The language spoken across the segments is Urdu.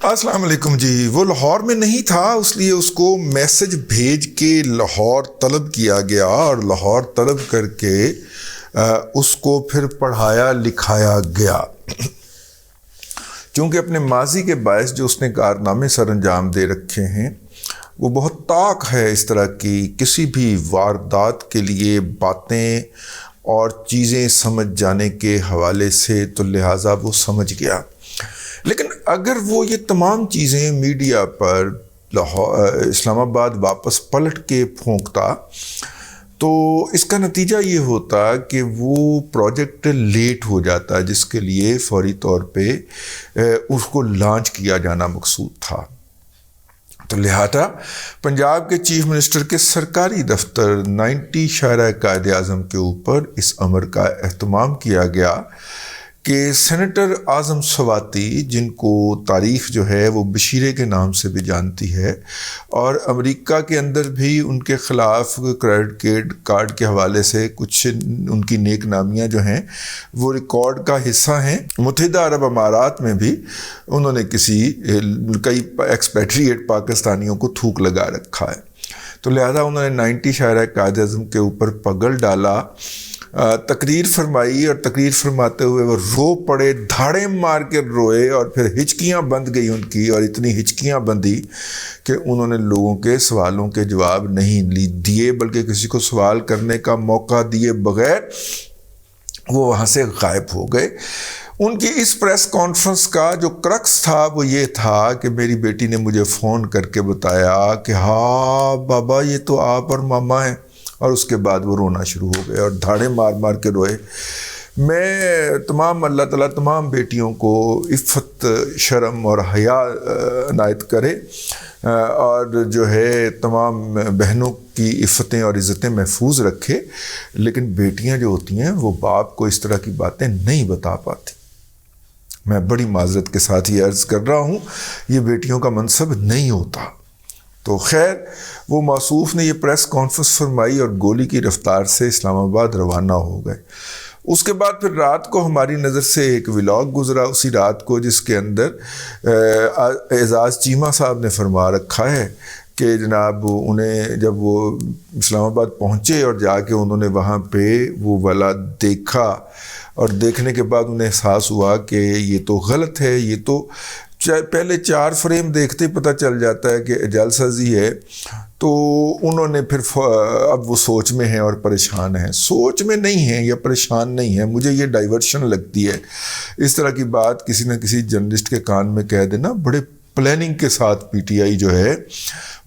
السلام علیکم جی. وہ لاہور میں نہیں تھا، اس لیے اس کو میسج بھیج کے لاہور طلب کیا گیا اور لاہور طلب کر کے اس کو پھر پڑھایا لکھایا گیا. چونکہ اپنے ماضی کے باعث جو اس نے کارنامے سر انجام دے رکھے ہیں وہ بہت طاق ہے اس طرح کی کسی بھی واردات کے لیے باتیں اور چیزیں سمجھ جانے کے حوالے سے، تو لہٰذا وہ سمجھ گیا. لیکن اگر وہ یہ تمام چیزیں میڈیا پر اسلام آباد واپس پلٹ کے پھونکتا تو اس کا نتیجہ یہ ہوتا کہ وہ پروجیکٹ لیٹ ہو جاتا جس کے لیے فوری طور پہ اس کو لانچ کیا جانا مقصود تھا. تو لہٰذا پنجاب کے چیف منسٹر کے سرکاری دفتر 90 شاہراہ قائد اعظم کے اوپر اس امر کا اہتمام کیا گیا کہ سینیٹر اعظم سواتی، جن کو تاریخ جو ہے وہ بشیرے کے نام سے بھی جانتی ہے اور امریکہ کے اندر بھی ان کے خلاف کریڈٹ کارڈ کے حوالے سے کچھ ان کی نیک نامیاں جو ہیں وہ ریکارڈ کا حصہ ہیں. متحدہ عرب امارات میں بھی انہوں نے کئی ایکسپیٹریٹ پاکستانیوں کو تھوک لگا رکھا ہے. تو لہذا انہوں نے 90 شاہراہ قائد اعظم کے اوپر پگل ڈالا، تقریر فرمائی اور تقریر فرماتے ہوئے وہ رو پڑے، دھاڑے مار کے روئے اور پھر ہچکیاں بند گئی ان کی، اور اتنی ہچکیاں بندی کہ انہوں نے لوگوں کے سوالوں کے جواب نہیں دیے بلکہ کسی کو سوال کرنے کا موقع دیے بغیر وہ وہاں سے غائب ہو گئے. ان کی اس پریس کانفرنس کا جو کرکس تھا وہ یہ تھا کہ میری بیٹی نے مجھے فون کر کے بتایا کہ ہاں بابا یہ تو آپ اور ماما ہیں، اور اس کے بعد وہ رونا شروع ہو گئے اور دھاڑے مار مار کے روئے. میں اللہ تعالیٰ تمام بیٹیوں کو عفت، شرم اور حیا عنایت کرے اور جو ہے تمام بہنوں کی عفتیں اور عزتیں محفوظ رکھے. لیکن بیٹیاں جو ہوتی ہیں وہ باپ کو اس طرح کی باتیں نہیں بتا پاتی. میں بڑی معذرت کے ساتھ یہ عرض کر رہا ہوں، یہ بیٹیوں کا منصب نہیں ہوتا. تو خیر وہ موصوف نے یہ پریس کانفرنس فرمائی اور گولی کی رفتار سے اسلام آباد روانہ ہو گئے. اس کے بعد پھر رات کو ہماری نظر سے ایک ولاگ گزرا اسی رات کو، جس کے اندر اعزاز چیمہ صاحب نے فرما رکھا ہے کہ جناب انہیں جب وہ اسلام آباد پہنچے اور جا کے انہوں نے وہاں پہ وہ والا دیکھا اور دیکھنے کے بعد انہیں احساس ہوا کہ یہ تو غلط ہے، یہ تو پہلے 4 فریم دیکھتے پتہ چل جاتا ہے کہ جعل سازی ہے. تو انہوں نے پھر اب وہ سوچ میں ہیں اور پریشان ہیں. سوچ میں نہیں ہیں یا پریشان نہیں ہیں، مجھے یہ ڈائیورشن لگتی ہے. اس طرح کی بات کسی نہ کسی جرنلسٹ کے کان میں کہہ دینا بڑے پلاننگ کے ساتھ پی ٹی آئی جو ہے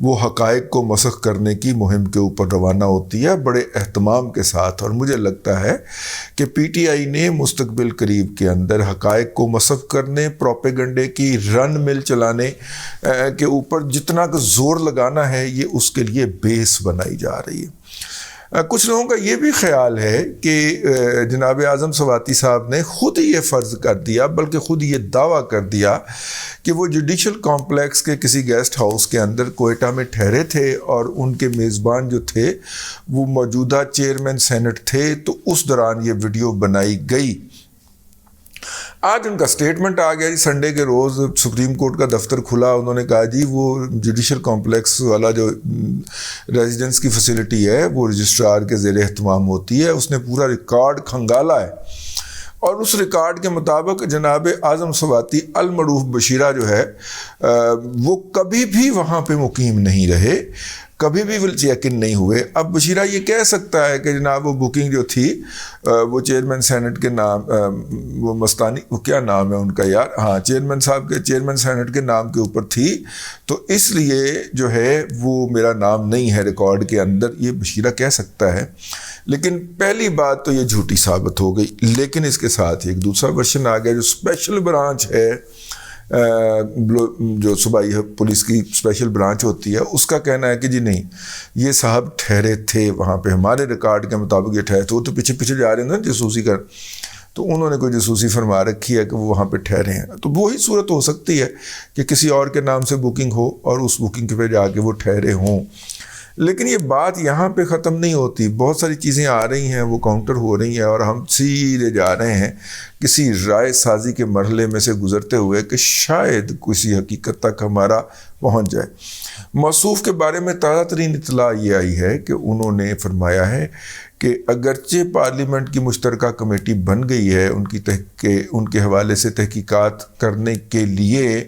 وہ حقائق کو مسخ کرنے کی مہم کے اوپر روانہ ہوتی ہے بڑے اہتمام کے ساتھ. اور مجھے لگتا ہے کہ پی ٹی آئی نے مستقبل قریب کے اندر حقائق کو مسخ کرنے، پروپیگنڈے کی رن مل چلانے کے اوپر جتنا کہ زور لگانا ہے یہ اس کے لیے بیس بنائی جا رہی ہے. کچھ لوگوں کا یہ بھی خیال ہے کہ جناب اعظم سواتی صاحب نے خود یہ فرض کر دیا، بلکہ خود یہ دعویٰ کر دیا کہ وہ جوڈیشل کمپلیکس کے کسی گیسٹ ہاؤس کے اندر کوئٹہ میں ٹھہرے تھے اور ان کے میزبان جو تھے وہ موجودہ چیئرمین سینٹ تھے. تو اس دوران یہ ویڈیو بنائی گئی. آج ان کا سٹیٹمنٹ آ گیا جی. سنڈے کے روز سپریم کورٹ کا دفتر کھلا، انہوں نے کہا جی وہ جوڈیشل کمپلیکس والا جو ریزیڈنس کی فیسلٹی ہے وہ رجسٹرار کے زیر اہتمام ہوتی ہے. اس نے پورا ریکارڈ کھنگالا ہے اور اس ریکارڈ کے مطابق جناب اعظم سواتی المعروف بشیرہ جو ہے وہ کبھی بھی وہاں پہ مقیم نہیں رہے، کبھی بھی وہ چیک ان نہیں ہوئے. اب بشیرہ یہ کہہ سکتا ہے کہ جناب وہ بکنگ جو تھی وہ چیئرمین سینٹ کے نام، وہ مستانی، وہ کیا نام ہے ان کا یار، ہاں چیئرمین سینٹ کے نام کے اوپر تھی، تو اس لیے جو ہے وہ میرا نام نہیں ہے ریکارڈ کے اندر، یہ بشیرہ کہہ سکتا ہے. لیکن پہلی بات تو یہ جھوٹی ثابت ہو گئی. لیکن اس کے ساتھ ایک دوسرا ورژن آ گیا جو اسپیشل برانچ ہے، جو صوبائی پولیس کی اسپیشل برانچ ہوتی ہے، اس کا کہنا ہے کہ جی نہیں یہ صاحب ٹھہرے تھے وہاں پہ، ہمارے ریکارڈ کے مطابق یہ ٹھہرے تھے. وہ تو پیچھے پیچھے جا رہے ہیں نا جاسوسی کر، تو انہوں نے کوئی جاسوسی فرما رکھی ہے کہ وہ وہاں پہ ٹھہرے ہیں. تو وہی صورت ہو سکتی ہے کہ کسی اور کے نام سے بکنگ ہو اور اس بکنگ پہ جا کے وہ ٹھہرے ہوں. لیکن یہ بات یہاں پہ ختم نہیں ہوتی، بہت ساری چیزیں آ رہی ہیں، وہ کاؤنٹر ہو رہی ہیں، اور ہم سیدھے جا رہے ہیں کسی رائے سازی کے مرحلے میں سے گزرتے ہوئے کہ شاید کسی حقیقت تک ہمارا پہنچ جائے۔ موصوف کے بارے میں تازہ ترین اطلاع یہ آئی ہے کہ انہوں نے فرمایا ہے کہ اگرچہ پارلیمنٹ کی مشترکہ کمیٹی بن گئی ہے ان کے حوالے سے تحقیقات کرنے کے لیے،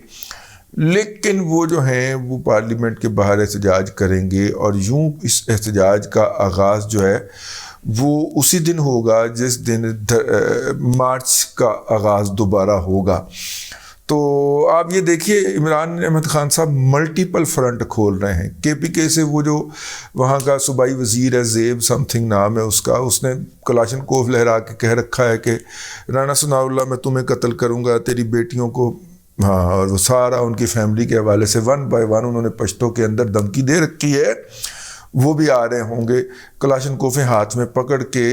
لیکن وہ جو ہیں وہ پارلیمنٹ کے باہر احتجاج کریں گے، اور یوں اس احتجاج کا آغاز جو ہے وہ اسی دن ہوگا جس دن مارچ کا آغاز دوبارہ ہوگا۔ تو آپ یہ دیکھیے عمران احمد خان صاحب ملٹیپل فرنٹ کھول رہے ہیں۔ کے پی کے سے وہ جو وہاں کا صوبائی وزیر ہے، زیب سم تھنگ نام ہے اس کا، اس نے کلاشن کوف لہرا کے کہہ رکھا ہے کہ رانا ثناء اللہ میں تمہیں قتل کروں گا، تیری بیٹیوں کو، ہاں، اور وہ سارا ان کی فیملی کے حوالے سے ون بائی ون انہوں نے پشتوں کے اندر دھمکی دے رکھی ہے۔ وہ بھی آ رہے ہوں گے کلاشن کوفیں ہاتھ میں پکڑ کے،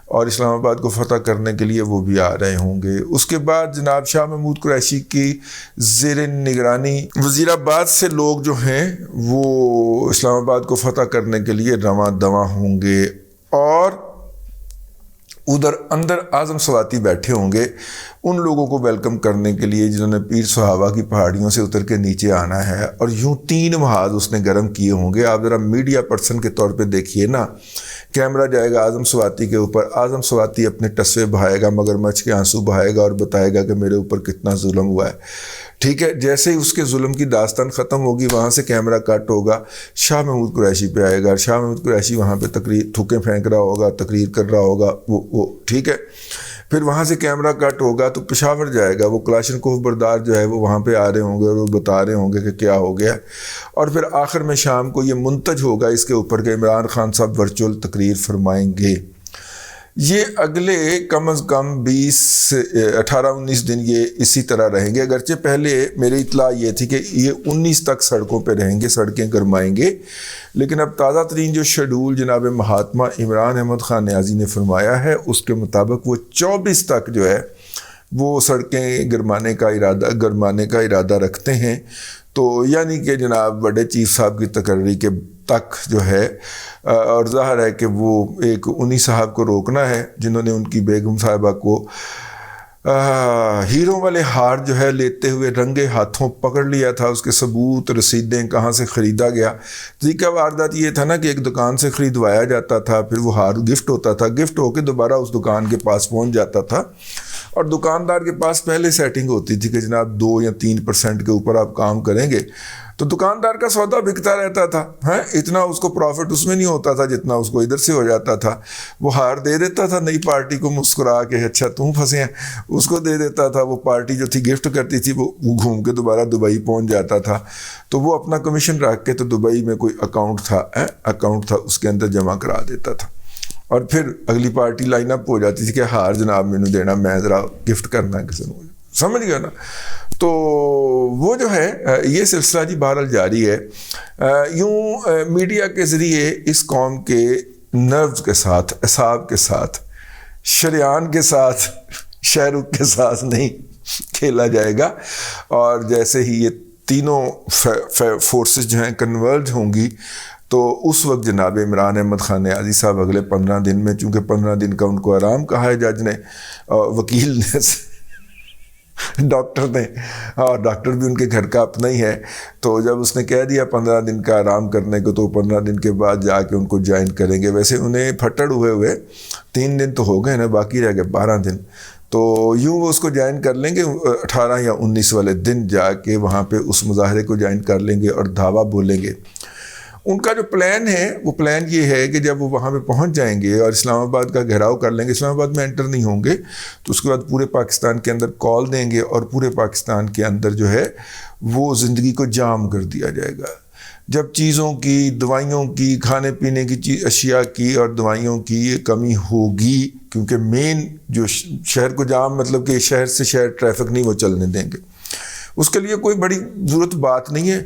اور اسلام آباد کو فتح کرنے کے لیے وہ بھی آ رہے ہوں گے۔ اس کے بعد جناب شاہ محمود قریشی کی زیر نگرانی وزیر آباد سے لوگ جو ہیں وہ اسلام آباد کو فتح کرنے کے لیے رواں دواں ہوں گے، اور ادھر اندر اعظم سواتی بیٹھے ہوں گے ان لوگوں کو ویلکم کرنے کے لیے جنہوں نے پیر صحابہ کی پہاڑیوں سے اتر کے نیچے آنا ہے، اور یوں 3 محاذ اس نے گرم کیے ہوں گے۔ آپ ذرا میڈیا پرسن کے طور پہ دیکھیے نا، کیمرہ جائے گا اعظم سواتی کے اوپر، اعظم سواتی اپنے ٹسوے بہائے گا، مگرمچھ کے آنسو بہائے گا اور بتائے گا کہ میرے اوپر کتنا ظلم ہوا ہے، ٹھیک ہے۔ جیسے ہی اس کے ظلم کی داستان ختم ہوگی وہاں سے کیمرہ کٹ ہوگا، شاہ محمود قریشی پہ آئے گا، شاہ محمود قریشی وہاں پہ تقریر تھوکیں پھینک رہا ہوگا، تقریر کر رہا ہوگا، وہ ٹھیک ہے۔ پھر وہاں سے کیمرہ کٹ ہوگا تو پشاور جائے گا، وہ کلاشن کوف بردار جو ہے وہ وہاں پہ آ رہے ہوں گے اور وہ بتا رہے ہوں گے کہ کیا ہو گیا، اور پھر آخر میں شام کو یہ منتج ہوگا اس کے اوپر کہ عمران خان صاحب ورچوئل تقریر فرمائیں گے۔ یہ اگلے کم از کم 18-19 دن یہ اسی طرح رہیں گے، اگرچہ پہلے میری اطلاع یہ تھی کہ یہ 19 تک سڑکوں پہ رہیں گے، سڑکیں گرمائیں گے، لیکن اب تازہ ترین جو شیڈول جناب مہاتما عمران احمد خان نیازی نے فرمایا ہے اس کے مطابق وہ 24 تک جو ہے وہ سڑکیں گرمانے کا ارادہ رکھتے ہیں۔ تو یعنی کہ جناب بڑے چیف صاحب کی تقرری کے تک جو ہے، اور ظاہر ہے کہ وہ ایک انہی صاحب کو روکنا ہے جنہوں نے ان کی بیگم صاحبہ کو ہیروں والے ہار جو ہے لیتے ہوئے رنگے ہاتھوں پکڑ لیا تھا، اس کے ثبوت رسیدیں کہاں سے خریدا گیا۔ طریقہ واردات یہ تھا نا کہ ایک دکان سے خریدوایا جاتا تھا، پھر وہ ہار گفٹ ہوتا تھا، گفٹ ہو کے دوبارہ اس دکان کے پاس پہنچ جاتا تھا، اور دکاندار کے پاس پہلے سیٹنگ ہوتی تھی کہ جناب 2 یا 3% کے اوپر آپ کام کریں گے، تو دکاندار کا سودا بکتا رہتا تھا، اتنا اس کو پروفٹ اس میں نہیں ہوتا تھا جتنا اس کو ادھر سے ہو جاتا تھا۔ وہ ہار دے دیتا تھا نئی پارٹی کو مسکرا کے، اچھا تم پھنسے ہیں، اس کو دے دیتا تھا، وہ پارٹی جو تھی گفٹ کرتی تھی وہ گھوم کے دوبارہ دبئی پہنچ جاتا تھا، تو وہ اپنا کمیشن رکھ کے تو دبئی میں کوئی اکاؤنٹ تھا اس کے اندر جمع کرا دیتا تھا، اور پھر اگلی پارٹی لائن اپ ہو جاتی تھی کہ ہار جناب مینوں دینا، میں ذرا گفٹ کرنا ہے کسی نے، سمجھ گیا نا۔ تو وہ جو ہے یہ سلسلہ جی بہرحال جاری ہے۔ یوں میڈیا کے ذریعے اس قوم کے نروز کے ساتھ، اعصاب کے ساتھ، شریان کے ساتھ، شاہ رخ کے ساتھ نہیں کھیلا جائے گا، اور جیسے ہی یہ تینوں فورسز جو ہیں کنورج ہوں گی تو اس وقت جناب عمران احمد خان نیازی صاحب اگلے 15 دن میں، چونکہ 15 دن کا ان کو آرام کہا ہے جج نے، وکیل نے، ڈاکٹر نے، اور ڈاکٹر بھی ان کے گھر کا اپنا ہی ہے، تو جب اس نے کہہ دیا 15 دن کا آرام کرنے کو تو 15 دن کے بعد جا کے ان کو جوائن کریں گے۔ ویسے انہیں پھٹڑ ہوئے 3 دن تو ہو گئے نا، باقی رہ گئے 12 دن، تو یوں وہ اس کو جوائن کر لیں گے 18 یا 19 والے دن، جا کے وہاں پہ اس مظاہرے کو جوائن کر لیں گے اور دھاوا بولیں گے۔ ان کا جو پلان ہے وہ پلان یہ ہے کہ جب وہ وہاں پہ پہنچ جائیں گے اور اسلام آباد کا گھیراؤ کر لیں گے، اسلام آباد میں انٹر نہیں ہوں گے، تو اس کے بعد پورے پاکستان کے اندر کال دیں گے، اور پورے پاکستان کے اندر جو ہے وہ زندگی کو جام کر دیا جائے گا۔ جب چیزوں کی، دوائیوں کی، کھانے پینے کی اشیاء کی اور دوائیوں کی کمی ہوگی، کیونکہ مین جو شہر کو جام مطلب کہ شہر سے شہر ٹریفک نہیں وہ چلنے دیں گے، اس کے لیے کوئی بڑی ضرورت بات نہیں ہے،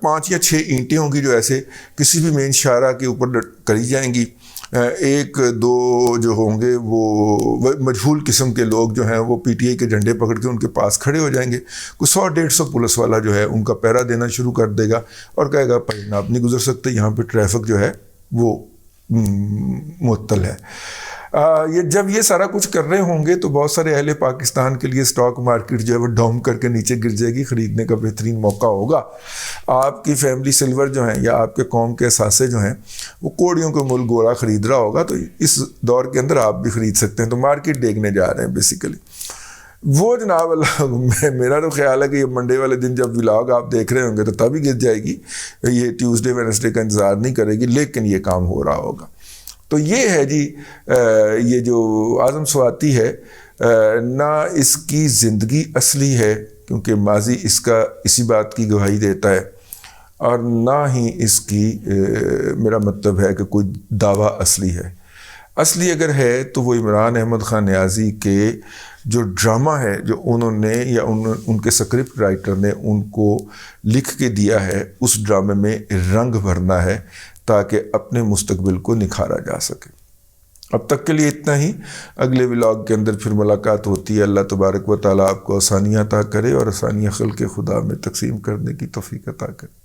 5 یا 6 اینٹیں ہوں گی جو ایسے کسی بھی مین شاہراہ کے اوپر کری جائیں گی، 1-2 جو ہوں گے وہ مجہول قسم کے لوگ جو ہیں وہ پی ٹی آئی کے جھنڈے پکڑ کے ان کے پاس کھڑے ہو جائیں گے، کوئی 100-150 پولیس والا جو ہے ان کا پہرا دینا شروع کر دے گا اور کہے گا بھائی آپ نہیں گزر سکتے، یہاں پہ ٹریفک جو ہے وہ معطل ہے۔ جب یہ سارا کچھ کر رہے ہوں گے تو بہت سارے اہل پاکستان کے لیے اسٹاک مارکیٹ جو ہے وہ ڈاؤن کر کے نیچے گر جائے گی، خریدنے کا بہترین موقع ہوگا۔ آپ کی فیملی سلور جو ہیں یا آپ کے قوم کے اثاثے جو ہیں وہ کوڑیوں کے مول گوڑا خرید رہا ہوگا، تو اس دور کے اندر آپ بھی خرید سکتے ہیں، تو مارکیٹ دیکھنے جا رہے ہیں بیسیکلی وہ جناب اللہ۔ میرا تو خیال ہے کہ یہ منڈے والے دن جب ولاگ آپ دیکھ رہے ہوں گے تو تبھی گر جائے گی، یہ ٹیوزڈے وینسڈے کا انتظار نہیں کرے گی، لیکن یہ کام ہو رہا ہوگا۔ تو یہ ہے جی یہ جو اعظم سواتی ہے، نہ اس کی زندگی اصلی ہے کیونکہ ماضی اسی بات کی گواہی دیتا ہے، اور نہ ہی اس کی میرا مطلب ہے کہ کوئی دعویٰ اصلی ہے۔ اصلی اگر ہے تو وہ عمران احمد خان نیازی کے جو ڈرامہ ہے جو انہوں نے یا ان کے سکرپٹ رائٹر نے ان کو لکھ کے دیا ہے، اس ڈرامے میں رنگ بھرنا ہے تاکہ اپنے مستقبل کو نکھارا جا سکے۔ اب تک کے لیے اتنا ہی، اگلے ولاگ کے اندر پھر ملاقات ہوتی ہے۔ اللہ تبارک و تعالیٰ آپ کو آسانیاں عطا کرے اور آسانیاں خلق خدا میں تقسیم کرنے کی توفیق عطا کرے۔